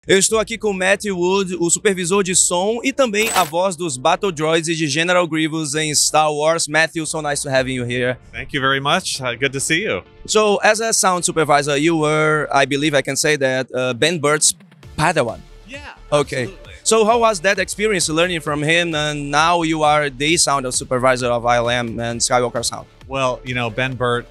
Eu estou aqui com o Matt Wood, o supervisor de som e também a voz dos Battle Droids e de General Grievous em Star Wars. Matthew, so nice to have you here. Thank you very much. Good to see you. So, as a sound supervisor, you were, I believe I can say that, Ben Burtt's Padawan. Yeah, okay. Absolutely. So how was that experience learning from him, and now you are the sound supervisor of ILM and Skywalker Sound? Well, you know, Ben Burtt,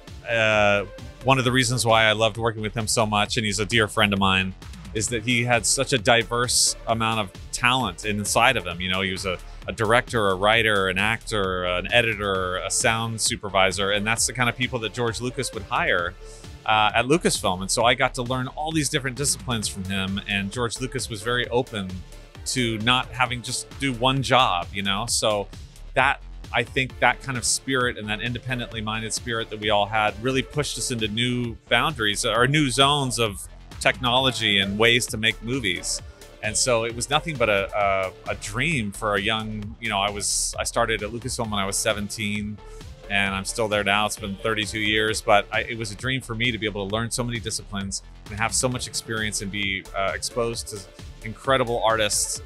one of the reasons why I loved working with him so much, and he's a dear friend of mine, is that he had such a diverse amount of talent inside of him. You know, he was a director, a writer, an actor, an editor, a sound supervisor, and that's the kind of people that George Lucas would hire at Lucasfilm. And so I got to learn all these different disciplines from him, and George Lucas was very open to not having just do one job, you know? So that, I think that kind of spirit and that independently minded spirit that we all had really pushed us into new boundaries or new zones of technology and ways to make movies. And so it was nothing but a dream for a young, you know, I started at Lucasfilm when I was 17, and I'm still there now. It's been 32 years, but it was a dream for me to be able to learn so many disciplines and have so much experience and be exposed to incredible artists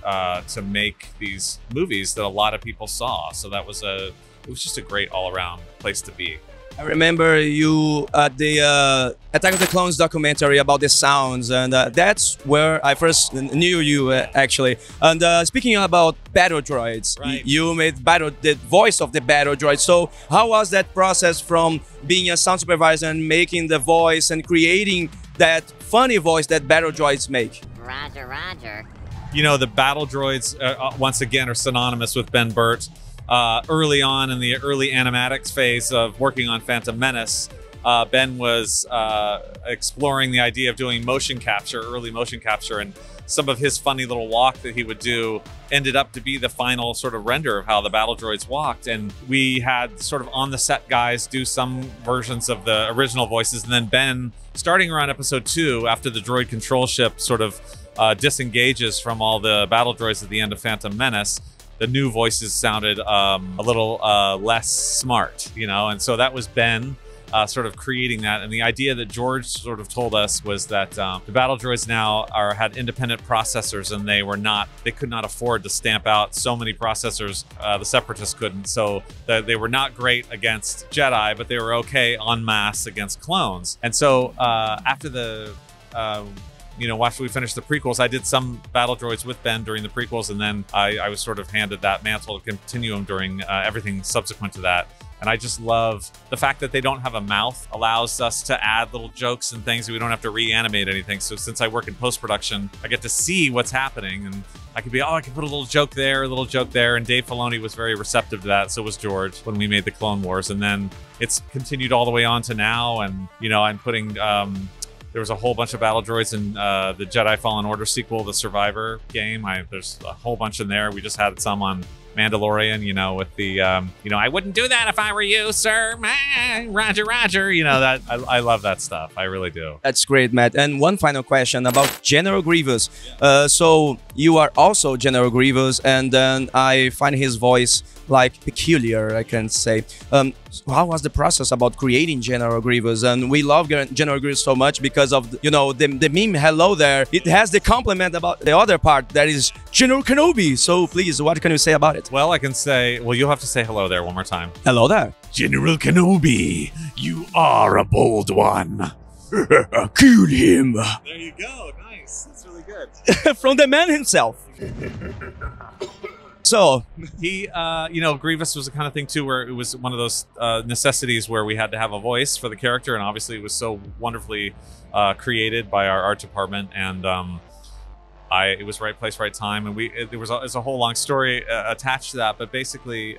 to make these movies that a lot of people saw. So that was it was just a great all-around place to be. I remember you at the Attack of the Clones documentary about the sounds, and that's where I first knew you, actually. And speaking about Battle Droids, right. You made the voice of the Battle Droids. So how was that process from being a sound supervisor and making the voice and creating that funny voice that Battle Droids make? Roger, roger. You know, the Battle Droids, once again, are synonymous with Ben Burtt. Early on in the early animatics phase of working on Phantom Menace, Ben was exploring the idea of doing motion capture, early motion capture, and some of his funny little walk that he would do ended up to be the final sort of render of how the Battle Droids walked. And we had sort of on the set guys do some versions of the original voices, and then Ben, starting around episode 2, after the droid control ship sort of disengages from all the Battle Droids at the end of Phantom Menace, the new voices sounded a little less smart, you know, and so that was Ben sort of creating that. And the idea that George sort of told us was that the Battle Droids now had independent processors, and they could not afford to stamp out so many processors. The Separatists couldn't, so they were not great against Jedi, but they were okay en masse against clones. And so after the you know, after we finished the prequels, I did some Battle Droids with Ben during the prequels, and then I was sort of handed that mantle to continue them during everything subsequent to that. And I just love the fact that they don't have a mouth, allows us to add little jokes and things, so we don't have to reanimate anything. So since I work in post-production, I get to see what's happening, and I could be, I can put a little joke there, a little joke there, and Dave Filoni was very receptive to that, so was George when we made the Clone Wars. And then it's continued all the way on to now, and, you know, I'm putting... there was a whole bunch of Battle Droids in the Jedi Fallen Order sequel, the Survivor game. There's a whole bunch in there. We just had some on Mandalorian, you know, with the, you know, I wouldn't do that if I were you, sir. Roger, roger. You know, that I love that stuff. I really do. That's great, Matt. And one final question about General Grievous. So you are also General Grievous, and then I find his voice like peculiar, I can say. How was the process about creating General Grievous? And we love General Grievous so much because of, you know, the meme hello there. It has the compliment about the other part that is General Kenobi. So please, what can you say about it? Well, I can say, well, you'll have to say hello there one more time. Hello there. General Kenobi, you are a bold one. Kill him. There you go. Nice. That's really good. From the man himself. So he, you know, Grievous was the kind of thing too, where it was one of those necessities where we had to have a voice for the character, and obviously it was so wonderfully created by our art department, and it was right place, right time, and there's a whole long story attached to that, but basically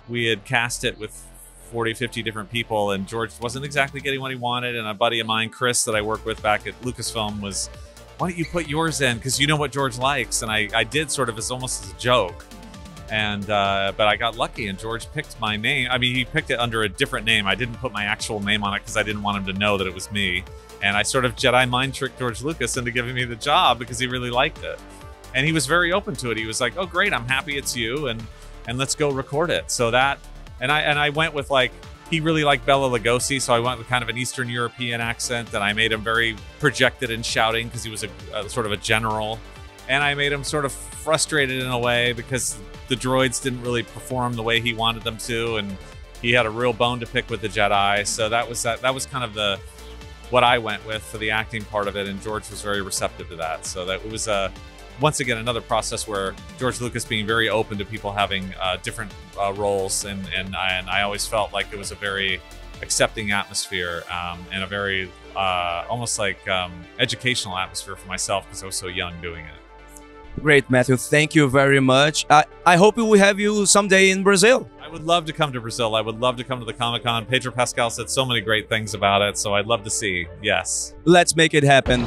we had cast it with 40, 50 different people, and George wasn't exactly getting what he wanted, and a buddy of mine, Chris, that I work with back at Lucasfilm was, why don't you put yours in? Because you know what George likes. And I did sort of almost as a joke. And but I got lucky, and George picked my name. I mean, he picked it under a different name. I didn't put my actual name on it because I didn't want him to know that it was me. And I sort of Jedi mind tricked George Lucas into giving me the job because he really liked it. And he was very open to it. He was like, oh, great, I'm happy it's you, and let's go record it. So that, and I went with like, he really liked Bela Lugosi, so I went with kind of an Eastern European accent, and I made him very projected and shouting because he was a sort of a general. And I made him sort of frustrated in a way because the droids didn't really perform the way he wanted them to, and he had a real bone to pick with the Jedi. So that was kind of what I went with for the acting part of it, and George was very receptive to that. So that it was once again another process where George Lucas being very open to people having different roles, and I always felt like it was a very accepting atmosphere, and a very almost like educational atmosphere for myself because I was so young doing it. Great, Matthew. Thank you very much. I hope we will have you someday in Brazil. I would love to come to Brazil. I would love to come to the Comic-Con. Pedro Pascal said so many great things about it, so I'd love to see. Yes. Let's make it happen.